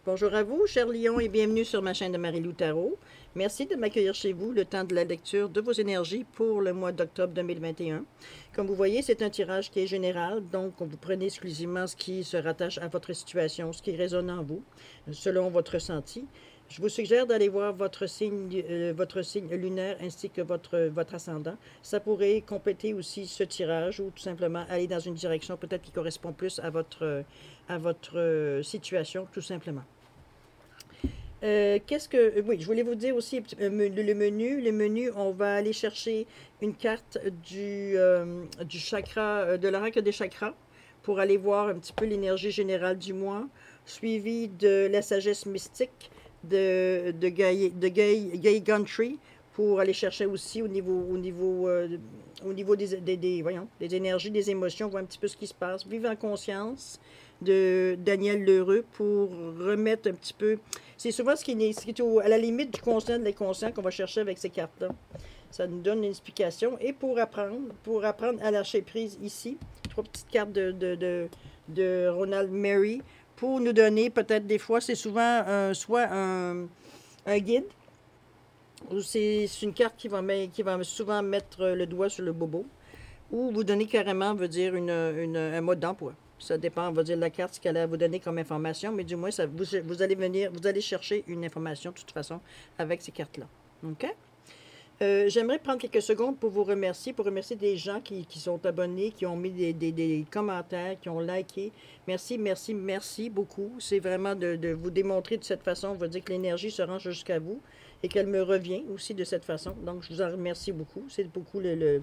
Bonjour à vous, chers lions, et bienvenue sur ma chaîne de Marie-Lou Tarot. Merci de m'accueillir chez vous le temps de la lecture de vos énergies pour le mois d'octobre 2021. Comme vous voyez, c'est un tirage qui est général, donc vous prenez exclusivement ce qui se rattache à votre situation, ce qui résonne en vous, selon votre ressenti. Je vous suggère d'aller voir votre signe lunaire ainsi que votre ascendant. Ça pourrait compléter aussi ce tirage ou tout simplement aller dans une direction peut-être qui correspond plus à votre situation, tout simplement. Oui, je voulais vous dire aussi le menu. Le menu, on va aller chercher une carte du chakra, de l'oracle des chakras pour aller voir un petit peu l'énergie générale du mois, suivi de la sagesse mystique de Gay Gantry pour aller chercher aussi au niveau des énergies, des émotions, voir un petit peu ce qui se passe. Vivre en conscience de Daniel Lheureux pour remettre un petit peu. C'est souvent ce qui est à la limite du conscient, de l'inconscient qu'on va chercher avec ces cartes-là. Ça nous donne une explication. Et pour apprendre à lâcher prise ici, 3 petites cartes de Ronald Mary pour nous donner peut-être des fois, c'est souvent soit un guide ou c'est une carte qui va souvent mettre le doigt sur le bobo ou vous donner carrément, veut dire, un mode d'emploi. Ça dépend, on va dire, de la carte, ce qu'elle va vous donner comme information, mais du moins, vous allez chercher une information, de toute façon, avec ces cartes-là. OK? J'aimerais prendre quelques secondes pour vous remercier, des gens qui sont abonnés, qui ont mis des commentaires, qui ont liké. Merci, merci, merci beaucoup. C'est vraiment de vous démontrer de cette façon, on va dire que l'énergie se range jusqu'à vous et qu'elle me revient aussi de cette façon. Donc, je vous en remercie beaucoup. C'est beaucoup le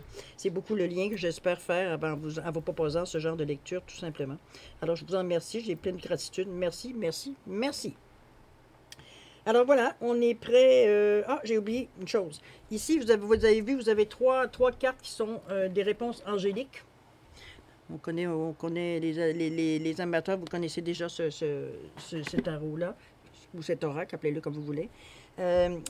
lien que j'espère faire en vous proposant ce genre de lecture, tout simplement. Alors, je vous en remercie. J'ai plein de gratitude. Merci, merci, merci. Alors voilà, on est prêt. Ah, j'ai oublié une chose. Ici, vous avez vu, vous avez trois cartes qui sont des réponses angéliques. On connaît les amateurs, vous connaissez déjà ce tarot-là, ou cet oracle, appelez-le comme vous voulez.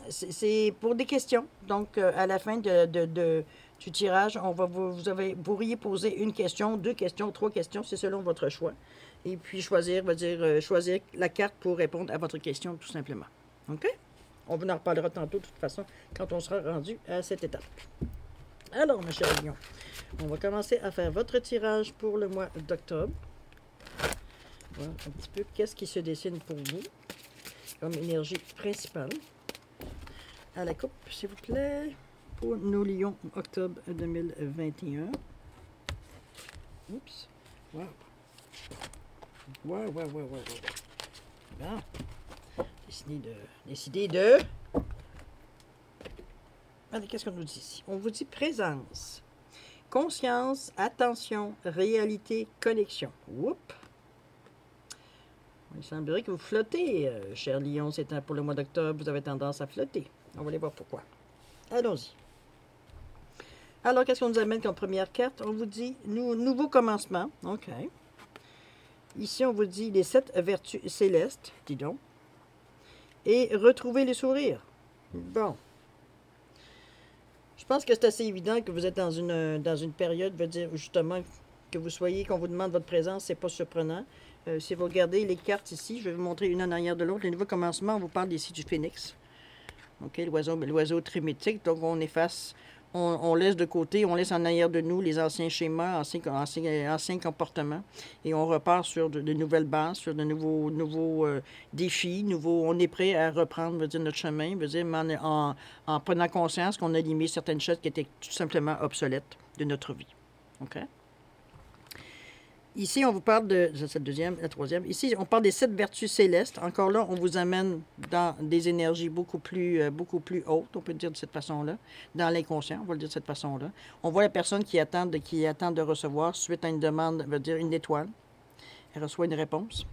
C'est pour des questions. Donc, à la fin du tirage, vous pourriez poser une question, 2 questions, 3 questions, c'est selon votre choix. Et puis choisir la carte pour répondre à votre question, tout simplement. OK? On vous en reparlera tantôt, de toute façon, quand on sera rendu à cette étape. Alors, mes chers lions, on va commencer à faire votre tirage pour le mois d'octobre. Voir un petit peu qu'est-ce qui se dessine pour vous comme énergie principale. À la coupe, s'il vous plaît, pour nos lions octobre 2021. Oups. Wow. Wow. Bon. Décider de... Allez, qu'est-ce qu'on nous dit ici? On vous dit présence, conscience, attention, réalité, connexion. Oups! Il semblerait que vous flottez, cher lion. C'est pour le mois d'octobre, vous avez tendance à flotter. On va aller voir pourquoi. Allons-y. Alors, qu'est-ce qu'on nous amène comme première carte? On vous dit nouveau commencement. OK. Ici, on vous dit les 7 vertus célestes. Dis donc. Et retrouver le sourire. Bon. Je pense que c'est assez évident que vous êtes dans une période, veut dire justement que vous soyez, qu'on vous demande votre présence, c'est pas surprenant. Si vous regardez les cartes ici, je vais vous montrer une en arrière de l'autre. Les nouveaux commencements, on vous parle ici du phénix. OK, l'oiseau trémétique. Donc, on efface, on laisse de côté, on laisse en arrière de nous les anciens schémas, anciens comportements. Et on repart sur de nouvelles bases, sur de nouveaux défis. On est prêt à reprendre, veut dire, notre chemin, veut dire, en prenant conscience qu'on a éliminé certaines choses qui étaient tout simplement obsolètes de notre vie. OK? Ici, on vous parle de... C'est la troisième. Ici, on parle des 7 vertus célestes. Encore là, on vous amène dans des énergies beaucoup plus hautes, on peut dire de cette façon-là, dans l'inconscient, on va le dire de cette façon-là. On voit la personne qui attend de recevoir, suite à une demande, veut dire une étoile. Elle reçoit une réponse.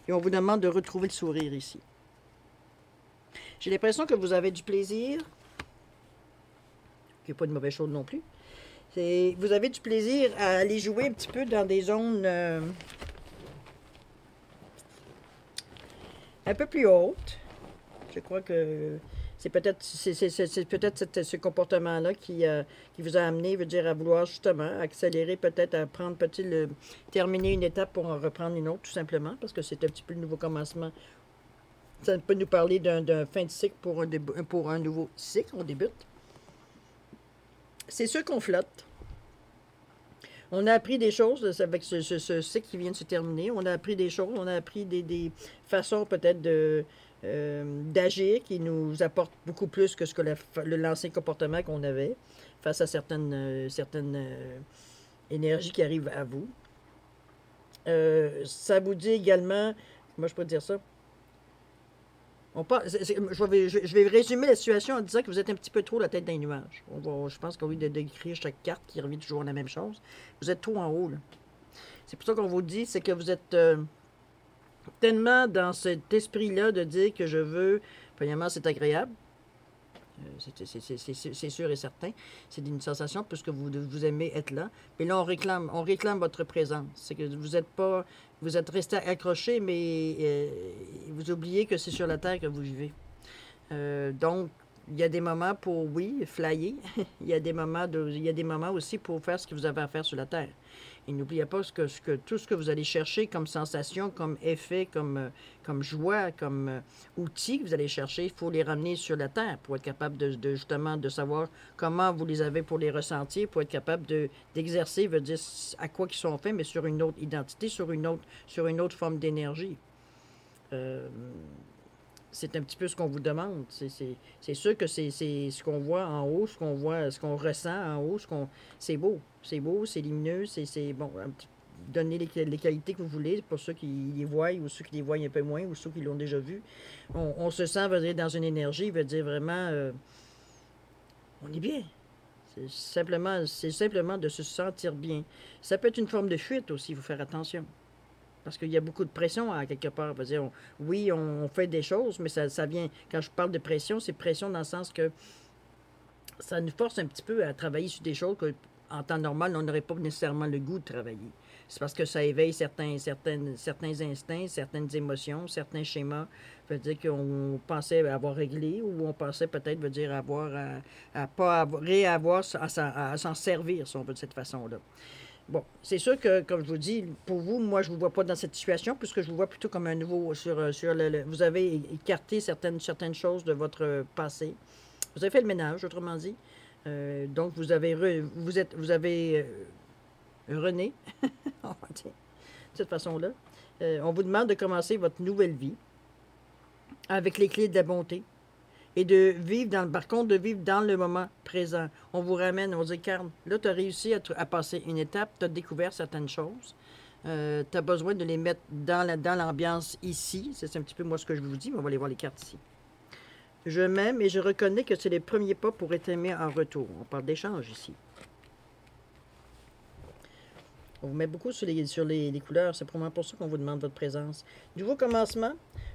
Et on vous demande de retrouver le sourire ici. J'ai l'impression que vous avez du plaisir. Il n'y a pas de mauvaise chose non plus. Vous avez du plaisir à aller jouer un petit peu dans des zones un peu plus hautes. Je crois que c'est peut-être ce comportement-là qui vous a amené, veut dire, à vouloir justement accélérer, peut-être à terminer une étape pour en reprendre une autre, tout simplement, parce que c'est un petit peu le nouveau commencement Ça peut nous parler d'un fin de cycle pour un nouveau cycle. On débute. C'est sûr qu'on flotte. On a appris des choses avec ce cycle qui vient de se terminer. On a appris des choses. On a appris des façons peut-être d'agir qui nous apportent beaucoup plus que ce que l'ancien comportement qu'on avait face à certaines énergies qui arrivent à vous. Ça vous dit également, moi je peux dire ça, je vais résumer la situation en disant que vous êtes un petit peu trop la tête dans les nuages. Je pense qu'au lieu de décrire chaque carte qui revient toujours la même chose, vous êtes trop en haut. C'est pour ça qu'on vous dit, c'est que vous êtes tellement dans cet esprit-là de dire que je veux, premièrement c'est agréable, c'est sûr et certain. C'est une sensation puisque vous aimez être là. Mais là, on réclame votre présence. C'est que vous êtes resté accroché, mais vous oubliez que c'est sur la terre que vous vivez. Donc, il y a des moments pour, oui, flyer. Il y a des moments aussi pour faire ce que vous avez à faire sur la terre. Et n'oubliez pas tout ce que vous allez chercher comme sensation, comme effet, comme joie, comme outils que vous allez chercher, il faut les ramener sur la terre pour être capable justement de savoir comment vous les avez pour les ressentir, pour être capable d'exercer, veut dire à quoi ils sont faits, mais sur une autre identité, sur une autre forme d'énergie. C'est un petit peu ce qu'on vous demande. C'est sûr que c'est ce qu'on voit en haut, ce qu'on ressent en haut, c'est beau, c'est lumineux, c'est bon. Donnez les qualités que vous voulez pour ceux qui les voient ou ceux qui les voient un peu moins ou ceux qui l'ont déjà vu. On se sent, veut dire, dans une énergie, veut dire vraiment, on est bien. C'est simplement de se sentir bien. Ça peut être une forme de fuite aussi, il faut faire attention. Parce qu'il y a beaucoup de pression à quelque part. Oui, on fait des choses, mais ça vient. Quand je parle de pression, c'est pression dans le sens que ça nous force un petit peu à travailler sur des choses qu'en temps normal, on n'aurait pas nécessairement le goût de travailler. C'est parce que ça éveille certains instincts, certaines émotions, certains schémas. Veut dire qu'on pensait avoir réglé ou on pensait peut-être, veut dire, réavoir à s'en servir, si on veut, de cette façon-là. Bon, c'est sûr que, comme je vous dis, pour vous, moi, je ne vous vois pas dans cette situation, puisque je vous vois plutôt comme un nouveau vous avez écarté certaines choses de votre passé. Vous avez fait le ménage, autrement dit. Donc, vous avez rené, de cette façon-là. On vous demande de commencer votre nouvelle vie avec les clés de la bonté. Et de vivre par contre, de vivre dans le moment présent. On vous ramène, on dit, Carl, là, tu as réussi à passer une étape, tu as découvert certaines choses. Tu as besoin de les mettre dans l'ambiance ici. C'est un petit peu moi ce que je vous dis, mais on va aller voir les cartes ici. Je m'aime et je reconnais que c'est les premiers pas pour être aimé en retour. On parle d'échange ici. On vous met beaucoup sur les couleurs. C'est probablement pour ça qu'on vous demande votre présence. Nouveau commencement.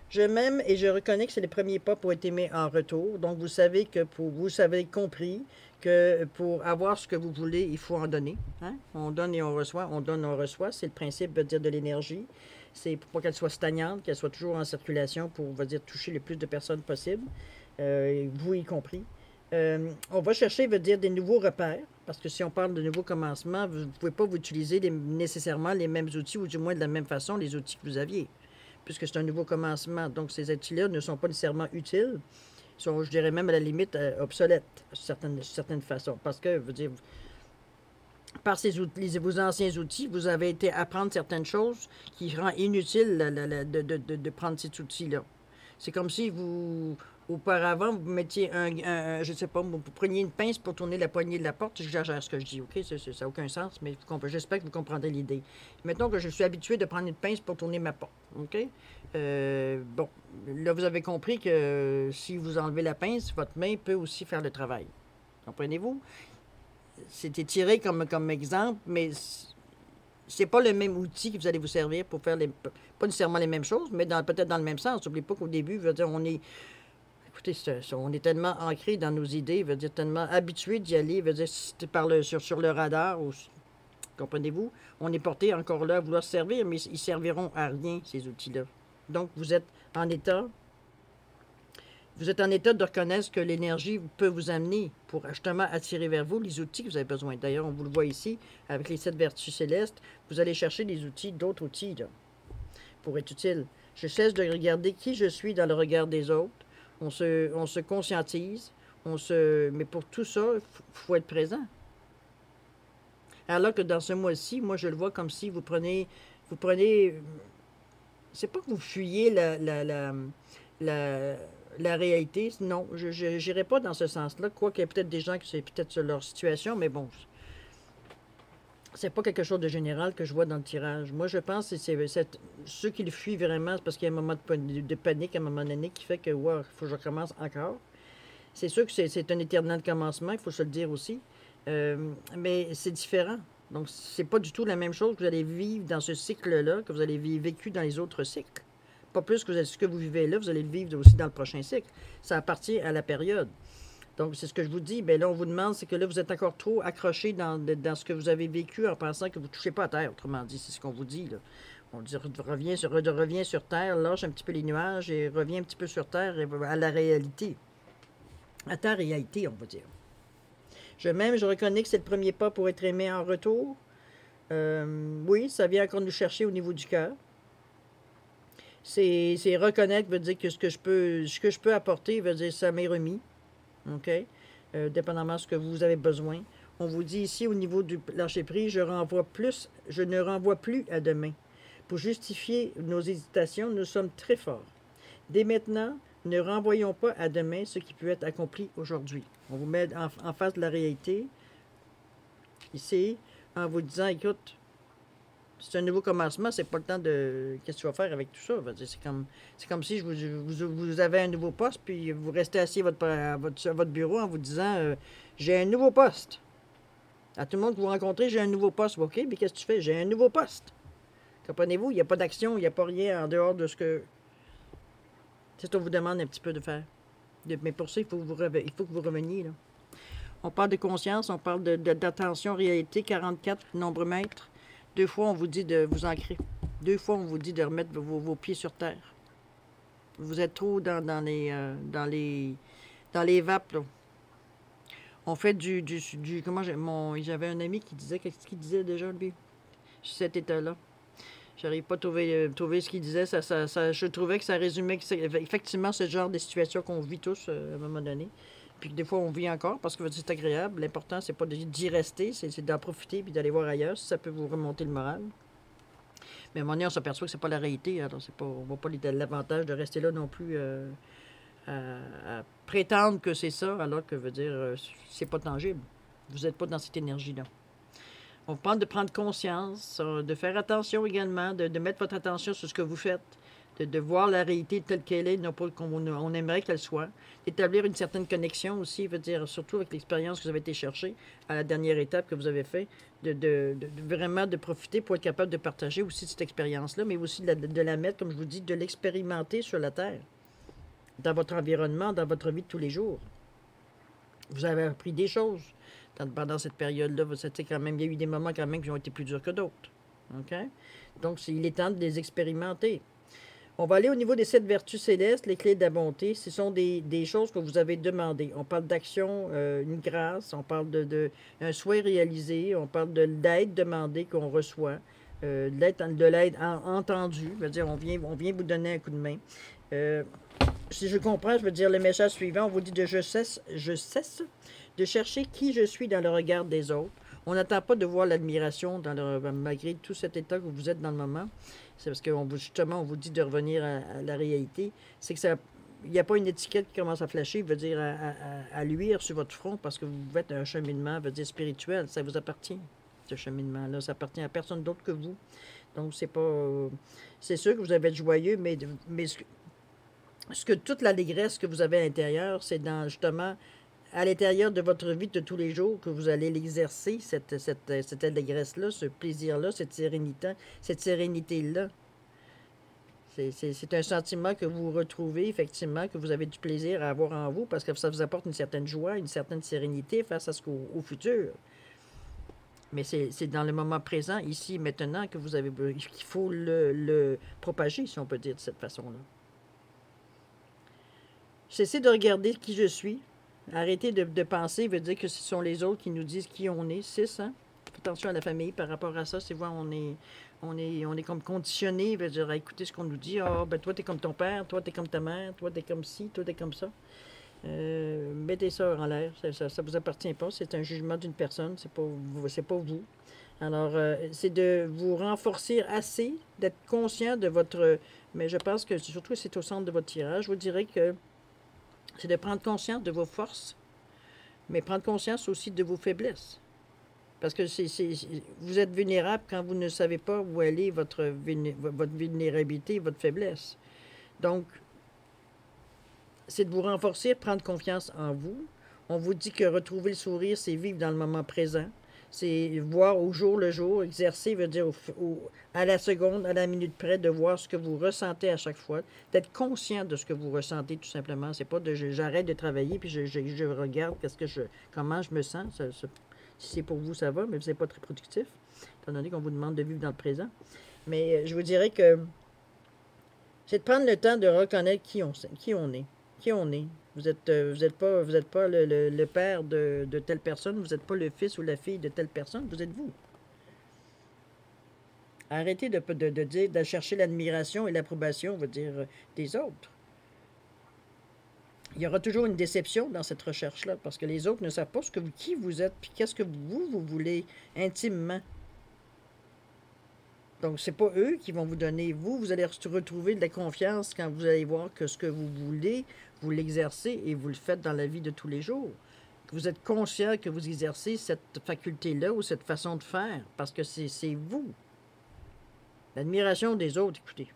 Je m'aime et je reconnais que c'est les premiers pas pour être aimé en retour. Donc, vous savez que vous avez compris que pour avoir ce que vous voulez, il faut en donner. Hein? On donne et on reçoit. On donne, on reçoit. C'est le principe, veut dire, de l'énergie. C'est pour pas qu'elle soit stagnante, qu'elle soit toujours en circulation pour, veut dire, toucher le plus de personnes possible. Vous y compris. On va chercher, veut dire, des nouveaux repères. Parce que si on parle de nouveaux commencements, vous ne pouvez pas vous utiliser nécessairement les mêmes outils, ou du moins de la même façon, les outils que vous aviez. Puisque c'est un nouveau commencement. Donc, ces outils-là ne sont pas nécessairement utiles. Ils sont, je dirais même, à la limite, obsolètes, de certaines façons. Parce que, je veux dire, par vos anciens outils, vous avez été apprendre certaines choses qui rend inutile de prendre ces outils-là. C'est comme si auparavant, vous mettiez je ne sais pas, vous preniez une pince pour tourner la poignée de la porte. J'exagère ce que je dis, OK? Ça n'a aucun sens, mais j'espère que vous comprendrez l'idée. Mettons que je suis habitué de prendre une pince pour tourner ma porte, OK? Bon, là, vous avez compris que si vous enlevez la pince, votre main peut aussi faire le travail. Comprenez-vous? C'était tiré comme exemple, mais c'est pas le même outil que vous allez vous servir pour faire pas nécessairement les mêmes choses, mais peut-être dans le même sens. N'oubliez pas qu'au début, veut dire, écoutez, on est tellement ancré dans nos idées, veut dire tellement habitué d'y aller, veut dire sur le radar, comprenez-vous, on est porté encore là à vouloir se servir, mais ils serviront à rien, ces outils-là. Donc, vous êtes en état de reconnaître que l'énergie peut vous amener pour justement attirer vers vous les outils que vous avez besoin. D'ailleurs, on vous le voit ici, avec les 7 vertus célestes, vous allez chercher des outils, d'autres outils, là, pour être utile. Je cesse de regarder qui je suis dans le regard des autres. On se conscientise. Mais pour tout ça, il faut être présent. Alors que dans ce mois-ci, moi, je le vois comme si vous prenez, c'est pas que vous fuyez la, la réalité. Non, je n'irai pas dans ce sens-là. Quoique, il y a peut-être des gens qui c'est peut-être leur situation, mais bon, c'est pas quelque chose de général que je vois dans le tirage. Moi, je pense que ceux qui le fuient vraiment, c'est parce qu'il y a un moment de panique à un moment donné qui fait que, wow, il faut que je recommence encore. C'est sûr que c'est un éternel commencement, il faut se le dire aussi. Mais c'est différent. Donc, c'est pas du tout la même chose que vous allez vivre dans ce cycle-là que vous allez vécu dans les autres cycles. Pas plus que ce que vous vivez là, vous allez le vivre aussi dans le prochain cycle. Ça appartient à la période. Donc, c'est ce que je vous dis. Bien là, on vous demande, c'est que là, vous êtes encore trop accroché dans ce que vous avez vécu en pensant que vous ne touchez pas à terre, autrement dit. C'est ce qu'on vous dit, là. On dit, reviens sur terre, lâche un petit peu les nuages et reviens un petit peu sur terre à la réalité. À ta réalité, on va dire. Je reconnais que c'est le premier pas pour être aimé en retour. Oui, ça vient encore nous chercher au niveau du cœur. C'est reconnaître, veut dire que ce que je peux apporter, veut dire ça m'est remis. OK? Dépendamment de ce que vous avez besoin. On vous dit ici, au niveau du lâcher-prise, je ne renvoie plus à demain. Pour justifier nos hésitations, nous sommes très forts. Dès maintenant, ne renvoyons pas à demain ce qui peut être accompli aujourd'hui. On vous met en face de la réalité, ici, en vous disant, écoute, c'est un nouveau commencement, c'est pas le temps de... Qu'est-ce que tu vas faire avec tout ça? C'est comme si vous avez un nouveau poste, puis vous restez assis à votre bureau en vous disant, j'ai un nouveau poste. À tout le monde que vous rencontrez, j'ai un nouveau poste. OK, mais qu'est-ce que tu fais? J'ai un nouveau poste. Comprenez-vous? Il n'y a pas d'action, il n'y a pas rien en dehors de ce que... C'est ce qu'on vous demande un petit peu de faire. Mais pour ça, il faut que vous reveniez, là. On parle de conscience, on parle d'attention, réalité, 44, nombre maître. 2 fois, on vous dit de vous ancrer. 2 fois, on vous dit de remettre vos pieds sur terre. Vous êtes trop dans les vapes, là. On fait j'avais un ami qui disait, qu'est-ce qu'il disait déjà, lui? Cet état-là. J'arrive pas à trouver ce qu'il disait. Je trouvais que ça résumait effectivement ce genre de situation qu'on vit tous à un moment donné. Puis que des fois, on vit encore parce que c'est agréable. L'important, c'est pas d'y rester, c'est d'en profiter puis d'aller voir ailleurs si ça peut vous remonter le moral. Mais à un moment donné, on s'aperçoit que c'est pas la réalité. Alors, on voit pas l'avantage de rester là non plus à prétendre que c'est ça, alors que veut dire c'est pas tangible. Vous n'êtes pas dans cette énergie-là. On vous parle de prendre conscience, de faire attention également, de mettre votre attention sur ce que vous faites, de voir la réalité telle qu'elle est, non pas qu'on aimerait qu'elle soit, d'établir une certaine connexion aussi, veut dire surtout avec l'expérience que vous avez été chercher à la dernière étape que vous avez fait, vraiment de profiter pour être capable de partager aussi cette expérience-là, mais aussi de la mettre, comme je vous dis, de l'expérimenter sur la Terre, dans votre environnement, dans votre vie de tous les jours. Vous avez appris des choses pendant cette période-là. Il y a eu des moments quand même qui ont été plus durs que d'autres. OK? Donc, il est temps de les expérimenter. On va aller au niveau des 7 vertus célestes, les clés de la bonté. Ce sont des choses que vous avez demandées. On parle d'action, une grâce, on parle un souhait réalisé, on parle de l'aide demandée qu'on reçoit, de l'aide entendue. Je veux dire, on vient vous donner un coup de main. Si je comprends, je veux dire le message suivant, on vous dit je cesse de chercher qui je suis dans le regard des autres. On n'attend pas de voir l'admiration malgré tout cet état que vous êtes dans le moment. C'est parce que justement, on vous dit de revenir à la réalité. C'est que il n'y a pas une étiquette qui commence à flasher, veut dire à luire sur votre front parce que vous faites un cheminement, veut dire spirituel. Ça vous appartient, ce cheminement-là. Ça appartient à personne d'autre que vous. Donc, c'est pas... c'est sûr que vous avez être joyeux, mais toute l'allégresse que vous avez à l'intérieur, c'est justement à l'intérieur de votre vie de tous les jours que vous allez l'exercer, cette allégresse-là, ce plaisir-là, cette sérénité-là. C'est un sentiment que vous retrouvez, effectivement, que vous avez du plaisir à avoir en vous parce que ça vous apporte une certaine joie, une certaine sérénité face au futur. Mais c'est dans le moment présent, ici, maintenant, qu'il faut le propager, si on peut dire de cette façon-là. Cessez de regarder qui je suis. Arrêtez de penser, veut dire que ce sont les autres qui nous disent qui on est. 6, hein? Attention à la famille par rapport à ça. C'est voir, On est comme conditionné, veut dire, à écouter ce qu'on nous dit. Ah, ben toi, t'es comme ton père, toi, t'es comme ta mère, toi, t'es comme ci, toi, t'es comme ça. Mettez ça en l'air, ça vous appartient pas. C'est un jugement d'une personne, c'est pas vous. Alors, c'est de vous renforcer assez, d'être conscient de votre... Mais je pense que surtout c'est au centre de votre tirage. Je vous dirais que c'est de prendre conscience de vos forces, mais prendre conscience aussi de vos faiblesses. Parce que vous êtes vulnérable quand vous ne savez pas où aller votre vulnérabilité, votre faiblesse. Donc, c'est de vous renforcer, prendre confiance en vous. On vous dit que retrouver le sourire, c'est vivre dans le moment présent. C'est voir au jour le jour. Exercer veut dire à la seconde, à la minute près, de voir ce que vous ressentez à chaque fois. D'être conscient de ce que vous ressentez, tout simplement. C'est pas de j'arrête de travailler puis je regarde comment je me sens. Si c'est pour vous, ça va, mais vous n'êtes pas très productif, étant donné qu'on vous demande de vivre dans le présent. Mais je vous dirais que c'est de prendre le temps de reconnaître qui on est. Qui on est. Vous êtes pas le père de telle personne, vous n'êtes pas le fils ou la fille de telle personne, vous êtes vous. Arrêtez de chercher l'admiration et l'approbation, on va dire, des autres. Il y aura toujours une déception dans cette recherche-là, parce que les autres ne savent pas qui vous êtes, puis qu'est-ce que vous voulez intimement. Donc, c'est pas eux qui vont vous donner. Vous allez retrouver de la confiance quand vous allez voir que ce que vous voulez, vous l'exercez et vous le faites dans la vie de tous les jours. Que vous êtes conscient que vous exercez cette faculté-là ou cette façon de faire, parce que c'est vous. L'admiration des autres, écoutez.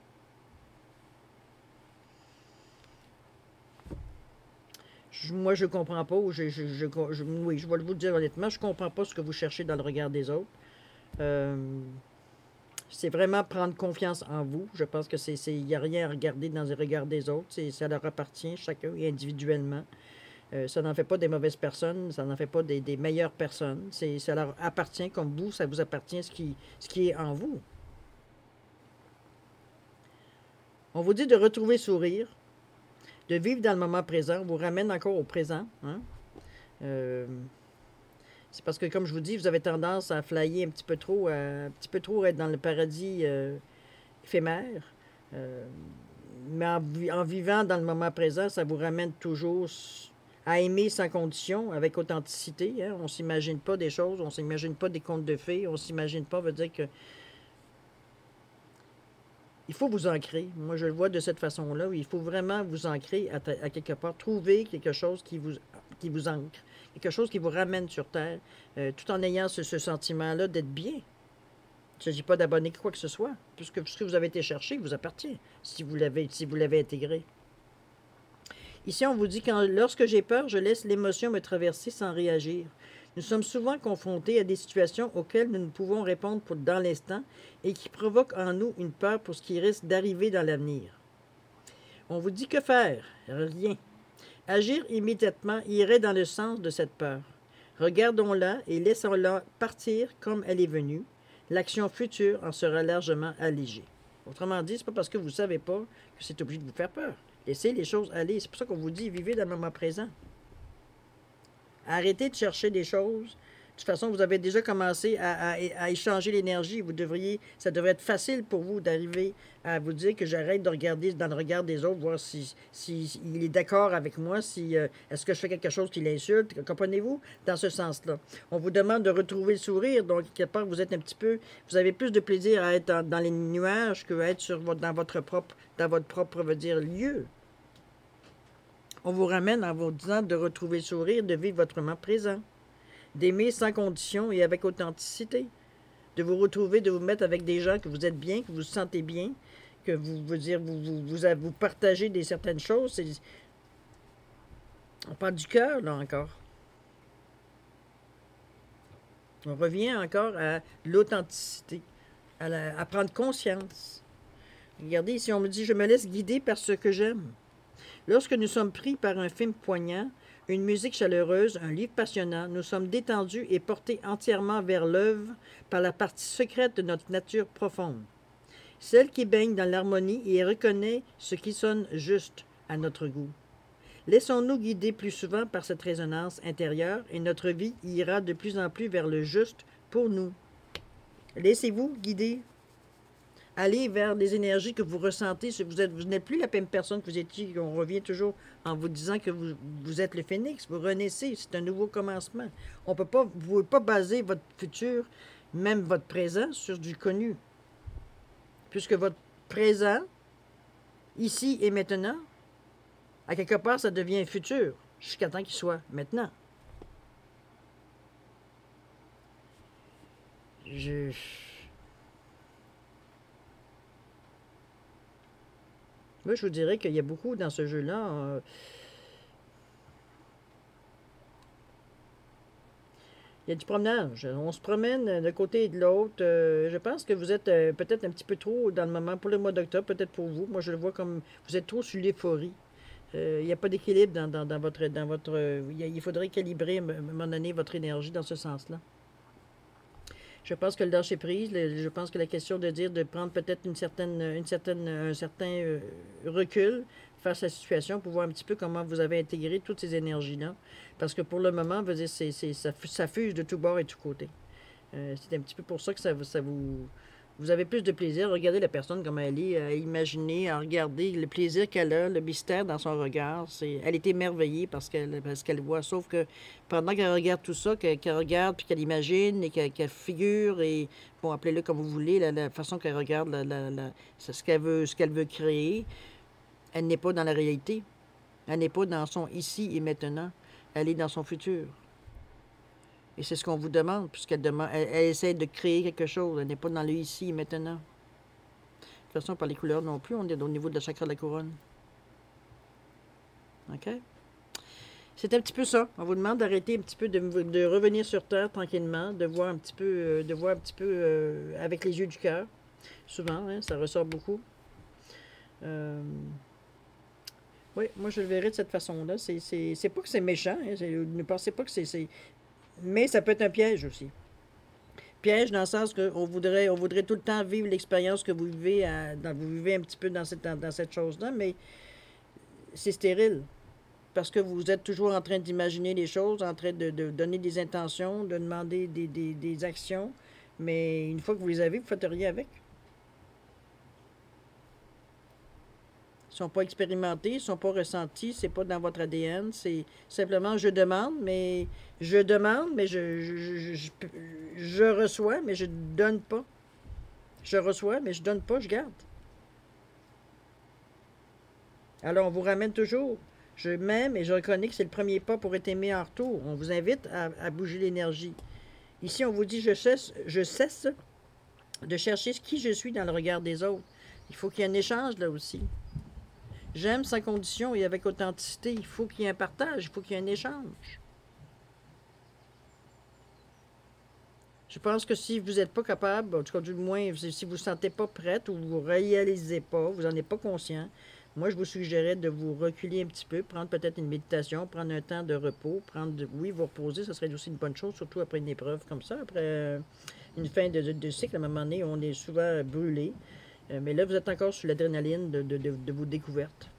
Moi, je comprends pas, oui, je vais vous le dire honnêtement, je comprends pas ce que vous cherchez dans le regard des autres. C'est vraiment prendre confiance en vous. Je pense que il n'y a rien à regarder dans le regard des autres. Ça leur appartient, chacun individuellement. Ça n'en fait pas des mauvaises personnes, ça n'en fait pas des meilleures personnes. Ça leur appartient comme vous, ça vous appartient ce qui est en vous. On vous dit de retrouver sourire, de vivre dans le moment présent. On vous ramène encore au présent. Hein? C'est parce que, comme je vous dis, vous avez tendance à flyer un petit peu trop être dans le paradis éphémère. Mais en vivant dans le moment présent, ça vous ramène toujours à aimer sans condition, avec authenticité. Hein? On ne s'imagine pas des choses, on ne s'imagine pas des contes de fées, on ne s'imagine pas, veut dire que il faut vous ancrer. Moi, je le vois de cette façon-là. Il faut vraiment vous ancrer à quelque part. Trouver quelque chose qui vous ancre. Quelque chose qui vous ramène sur Terre, tout en ayant ce sentiment-là d'être bien. Il ne s'agit pas d'abonner quoi que ce soit, puisque ce que vous avez été chercher vous appartient, si vous l'avez intégré. Ici, on vous dit que lorsque j'ai peur, je laisse l'émotion me traverser sans réagir. Nous sommes souvent confrontés à des situations auxquelles nous ne pouvons répondre dans l'instant et qui provoquent en nous une peur pour ce qui risque d'arriver dans l'avenir. On vous dit que faire? Rien. Agir immédiatement irait dans le sens de cette peur. Regardons-la et laissons-la partir comme elle est venue. L'action future en sera largement allégée. Autrement dit, ce n'est pas parce que vous ne savez pas que c'est obligé de vous faire peur. Laissez les choses aller. C'est pour ça qu'on vous dit, vivez dans le moment présent. Arrêtez de chercher des choses. De toute façon, vous avez déjà commencé à échanger l'énergie. Ça devrait être facile pour vous d'arriver à vous dire que j'arrête de regarder dans le regard des autres, voir s'il est d'accord avec moi, est-ce que je fais quelque chose qui l'insulte. Comprenez-vous? Dans ce sens-là. On vous demande de retrouver le sourire. Donc, quelque part, vous avez plus de plaisir à être dans les nuages qu'à être dans votre propre lieu. On vous ramène en vous disant de retrouver le sourire, de vivre votre moment présent, d'aimer sans condition et avec authenticité, de vous retrouver, de vous mettre avec des gens que vous êtes bien, que vous vous sentez bien, que vous partagez certaines choses. On parle du cœur, là, encore. On revient encore à l'authenticité, à prendre conscience. Regardez, ici, on me dit « Je me laisse guider par ce que j'aime ». Lorsque nous sommes pris par un film poignant, une musique chaleureuse, un livre passionnant, nous sommes détendus et portés entièrement vers l'œuvre par la partie secrète de notre nature profonde. Celle qui baigne dans l'harmonie et reconnaît ce qui sonne juste à notre goût. Laissons-nous guider plus souvent par cette résonance intérieure et notre vie ira de plus en plus vers le juste pour nous. Laissez-vous guider Allez vers des énergies que vous ressentez. Si vous n'êtes plus la même personne que vous étiez. On revient toujours en vous disant que vous êtes le phénix. Vous renaissez. C'est un nouveau commencement. On peut pas, vous ne pouvez pas baser votre futur, même votre présent, sur du connu. Puisque votre présent, ici et maintenant, à quelque part, ça devient futur. Jusqu'à temps qu'il soit maintenant. Je... Moi, je vous dirais qu'il y a beaucoup dans ce jeu-là. Il y a du promenage. On se promène d'un côté et de l'autre. Je pense que vous êtes peut-être un petit peu trop dans le moment pour le mois d'octobre, peut-être pour vous. Moi, je le vois comme vous êtes trop sur l'euphorie. Il n'y a pas d'équilibre dans votre... il faudrait calibrer à un moment donné votre énergie dans ce sens-là. Je pense que le lâcher prise, je pense que la question de dire de prendre peut-être un certain recul face à la situation pour voir un petit peu comment vous avez intégré toutes ces énergies-là. Parce que pour le moment, vous dire, ça fuse de tous bords et de tous côtés. C'est un petit peu pour ça que vous avez plus de plaisir à regarder la personne comme elle est, à imaginer, à regarder le plaisir qu'elle a, le mystère dans son regard. Elle est émerveillée parce qu'elle voit. Sauf que pendant qu'elle regarde tout ça, qu'elle regarde, puis qu'elle imagine, et qu'elle figure, et bon, appelez-le comme vous voulez, la façon qu'elle regarde, ce qu'elle veut créer, elle n'est pas dans la réalité. Elle n'est pas dans son ici et maintenant. Elle est dans son futur. Et c'est ce qu'on vous demande, puisqu'elle elle essaie de créer quelque chose. Elle n'est pas dans le ici et maintenant. De toute façon, par les couleurs non plus, on est au niveau de la chakra de la couronne. OK? C'est un petit peu ça. On vous demande d'arrêter un petit peu, de revenir sur Terre tranquillement, de voir un petit peu, avec les yeux du cœur. Souvent, hein, ça ressort beaucoup. Oui, moi je le verrais de cette façon-là. C'est pas que c'est méchant. Hein, ne pensez pas que c'est... Mais ça peut être un piège aussi. Piège dans le sens qu'on voudrait tout le temps vivre l'expérience que vous vivez, vous vivez un petit peu dans cette chose-là, mais c'est stérile. Parce que vous êtes toujours en train d'imaginer les choses, en train de donner des intentions, de demander des actions, mais une fois que vous les avez, vous ne faites rien avec. Ils ne sont pas expérimentés, ils ne sont pas ressentis, c'est pas dans votre ADN, c'est simplement je demande, mais je reçois, mais je donne pas. Je reçois, mais je donne pas, je garde. Alors on vous ramène toujours. Je m'aime et je reconnais que c'est le premier pas pour être aimé en retour. On vous invite à bouger l'énergie. Ici, on vous dit je cesse de chercher qui je suis dans le regard des autres. Il faut qu'il y ait un échange là aussi. J'aime sans condition et avec authenticité. Il faut qu'il y ait un partage, il faut qu'il y ait un échange. Je pense que si vous n'êtes pas capable, en tout cas du moins, si vous ne vous sentez pas prête ou vous ne réalisez pas, vous n'en êtes pas conscient, moi je vous suggérais de vous reculer un petit peu, prendre peut-être une méditation, prendre un temps de repos, oui, vous reposer, ça serait aussi une bonne chose, surtout après une épreuve comme ça, après une fin de cycle, à un moment donné, on est souvent brûlé. Mais là, vous êtes encore sur l'adrénaline de vos découvertes.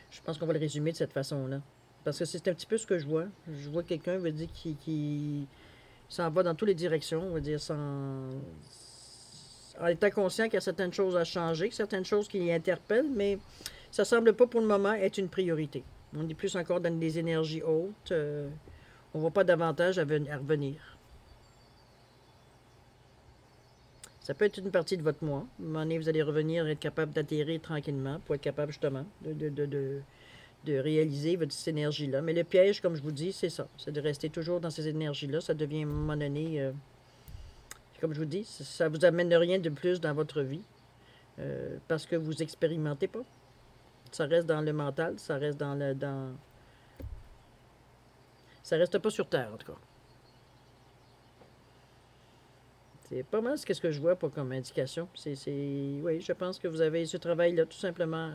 Je pense qu'on va le résumer de cette façon-là. Parce que c'est un petit peu ce que je vois. Je vois quelqu'un, veut dire, qui s'en va dans toutes les directions, on va dire, en étant conscient qu'il y a certaines choses à changer, certaines choses qui l'interpellent, mais ça semble pas pour le moment être une priorité. On est plus encore dans des énergies hautes. On ne voit pas davantage à revenir. Ça peut être une partie de votre moi. À un moment donné, vous allez revenir être capable d'atterrir tranquillement pour être capable justement de réaliser votre énergie-là. Mais le piège, comme je vous dis, c'est ça. C'est de rester toujours dans ces énergies-là. Ça devient à un moment donné, comme je vous dis, ça ne vous amène rien de plus dans votre vie parce que vous expérimentez pas. Ça reste dans le mental, ça reste ça reste pas sur Terre, en tout cas. C'est pas mal ce que je vois pas comme indication. Oui, je pense que vous avez ce travail-là tout simplement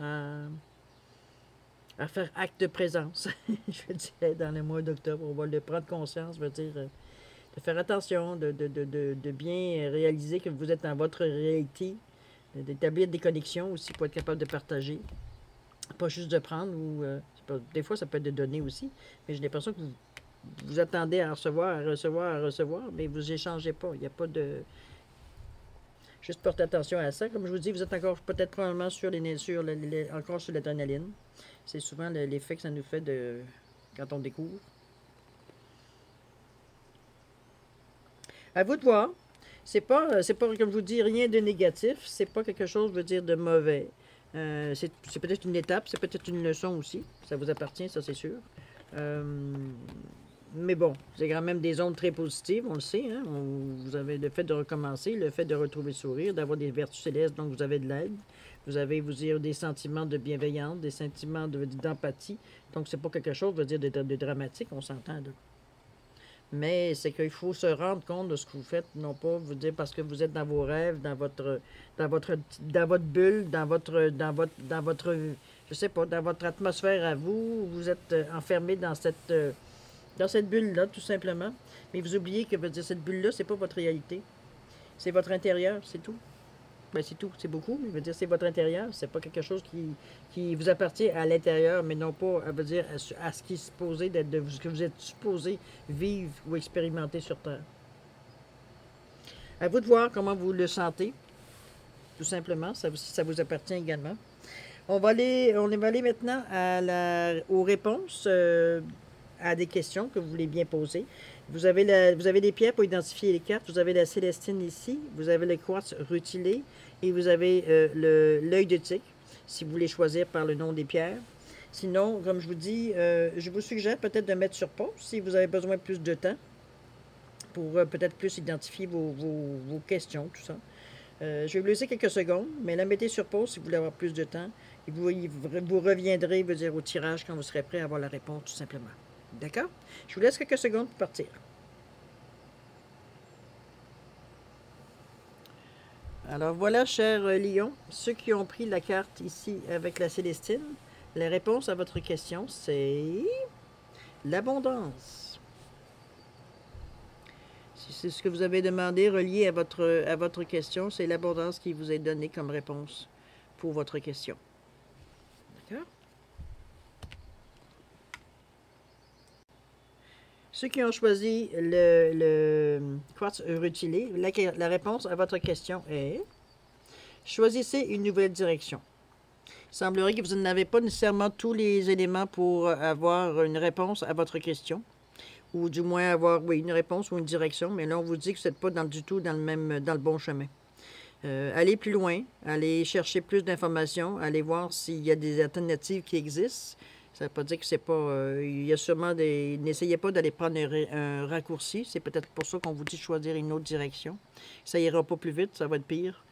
à faire acte de présence. Je dirais dans le mois d'octobre, on va le prendre conscience, je veux dire, de faire attention, de bien réaliser que vous êtes dans votre réalité, d'établir des connexions aussi pour être capable de partager. Pas juste de prendre, des fois ça peut être de donner aussi, mais j'ai l'impression que vous attendez à recevoir, mais vous échangez pas. Il n'y a pas de... Juste portez attention à ça. Comme je vous dis, vous êtes encore peut-être probablement encore sur l'adrénaline. C'est souvent l'effet que ça nous fait quand on découvre. À vous de voir. C'est pas, comme je vous dis, rien de négatif. C'est pas quelque chose, je veux dire, de mauvais. C'est peut-être une étape, c'est peut-être une leçon aussi. Ça vous appartient, ça c'est sûr. Mais bon, c'est quand même des ondes très positives, on le sait. Hein? Vous avez le fait de recommencer, le fait de retrouver le sourire, d'avoir des vertus célestes, donc vous avez de l'aide. Vous avez, vous dire, des sentiments de bienveillance, des sentiments d'empathie. Donc, c'est pas quelque chose, je veux dire, de dramatique, on s'entend là. Mais c'est qu'il faut se rendre compte de ce que vous faites, non pas vous dire parce que vous êtes dans vos rêves, dans votre bulle, dans votre, je sais pas, dans votre atmosphère à vous, vous êtes enfermé dans cette bulle-là, tout simplement. Mais vous oubliez que veut dire, cette bulle-là, c'est pas votre réalité. C'est votre intérieur, c'est tout. Ben, c'est tout, c'est beaucoup, mais je veux dire, c'est votre intérieur. C'est pas quelque chose qui vous appartient à l'intérieur, mais non pas, à, veut dire, à ce qui est supposé d'être, de ce que vous êtes supposé vivre ou expérimenter sur Terre. À vous de voir comment vous le sentez, tout simplement. Ça vous appartient également. On va aller maintenant aux réponses à des questions que vous voulez bien poser. Vous avez des pierres pour identifier les cartes. Vous avez la célestine ici. Vous avez le quartz rutilé. Et vous avez l'œil de tigre, si vous voulez choisir par le nom des pierres. Sinon, comme je vous dis, je vous suggère peut-être de mettre sur pause si vous avez besoin de plus de temps pour peut-être plus identifier vos questions, tout ça. Je vais vous laisser quelques secondes, mais la mettez sur pause si vous voulez avoir plus de temps. Et vous reviendrez, veut dire, au tirage quand vous serez prêt à avoir la réponse, tout simplement. D'accord? Je vous laisse quelques secondes pour partir. Alors voilà, chers lions, ceux qui ont pris la carte ici avec la célestine, la réponse à votre question, c'est l'abondance. Si c'est ce que vous avez demandé, relié à votre question, c'est l'abondance qui vous est donnée comme réponse pour votre question. D'accord? Ceux qui ont choisi le quartz rutilé, la réponse à votre question est « Choisissez une nouvelle direction ». Il semblerait que vous n'avez pas nécessairement tous les éléments pour avoir une réponse à votre question, ou du moins avoir, oui, une réponse ou une direction, mais là, on vous dit que vous n'êtes pas du tout dans le bon chemin. Allez plus loin, allez chercher plus d'informations, allez voir s'il y a des alternatives qui existent. Ça ne veut pas dire que c'est pas... il y a sûrement des... N'essayez pas d'aller prendre un raccourci. C'est peut-être pour ça qu'on vous dit de choisir une autre direction. Ça ira pas plus vite, ça va être pire.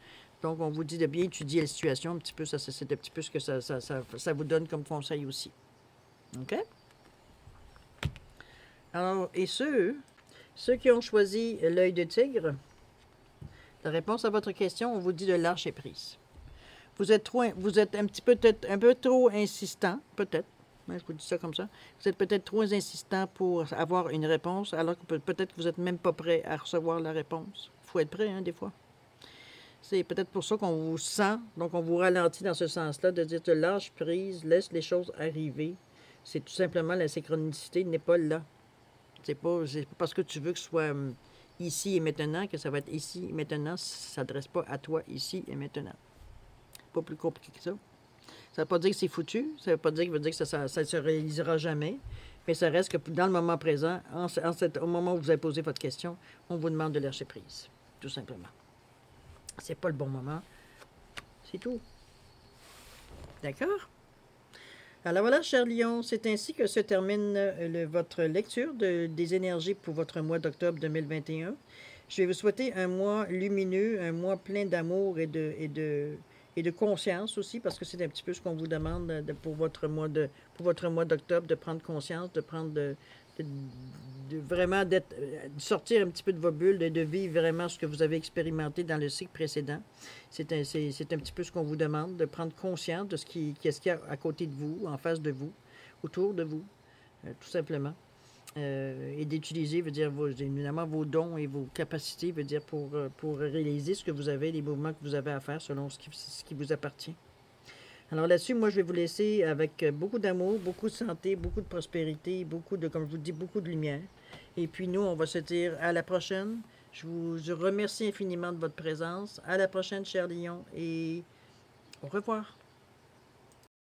Donc, on vous dit de bien étudier la situation un petit peu. Ça, c'est un petit peu ce que ça vous donne comme conseil aussi. OK? Alors, et ceux qui ont choisi l'œil de tigre, la réponse à votre question, on vous dit de lâcher prise. Vous êtes un petit peu, peut-être un peu trop insistant, peut-être. Je vous dis ça comme ça. Vous êtes peut-être trop insistant pour avoir une réponse, alors que peut-être que vous n'êtes même pas prêt à recevoir la réponse. Il faut être prêt, hein, des fois. C'est peut-être pour ça qu'on vous sent, donc on vous ralentit dans ce sens-là, de dire, lâche prise, laisse les choses arriver. C'est tout simplement la synchronicité n'est pas là. C'est pas parce que tu veux que ce soit ici et maintenant que ça va être ici et maintenant. Ça ne s'adresse pas à toi ici et maintenant. Pas plus compliqué que ça. Ça ne veut pas dire que c'est foutu, ça ne veut pas dire que ça ne se réalisera jamais, mais ça reste que dans le moment présent, au moment où vous avez posé votre question, on vous demande de lâcher prise, tout simplement. C'est pas le bon moment, c'est tout. D'accord? Alors voilà, chers lions, c'est ainsi que se termine votre lecture des énergies pour votre mois d'octobre 2021. Je vais vous souhaiter un mois lumineux, un mois plein d'amour et de conscience aussi, parce que c'est un petit peu ce qu'on vous demande pour votre mois d'octobre, de prendre conscience, de vraiment de sortir un petit peu de vos bulles, de vivre vraiment ce que vous avez expérimenté dans le cycle précédent. C'est un petit peu ce qu'on vous demande, de prendre conscience de qu'est-ce qu'il y a à côté de vous, en face de vous, autour de vous, tout simplement. Et d'utiliser, veut dire, évidemment, vos dons et vos capacités, veut dire, pour réaliser ce que vous avez, les mouvements que vous avez à faire selon ce qui vous appartient. Alors là-dessus, moi, je vais vous laisser avec beaucoup d'amour, beaucoup de santé, beaucoup de prospérité, comme je vous dis, beaucoup de lumière. Et puis nous, on va se dire à la prochaine. Je remercie infiniment de votre présence. À la prochaine, cher Lion, et au revoir.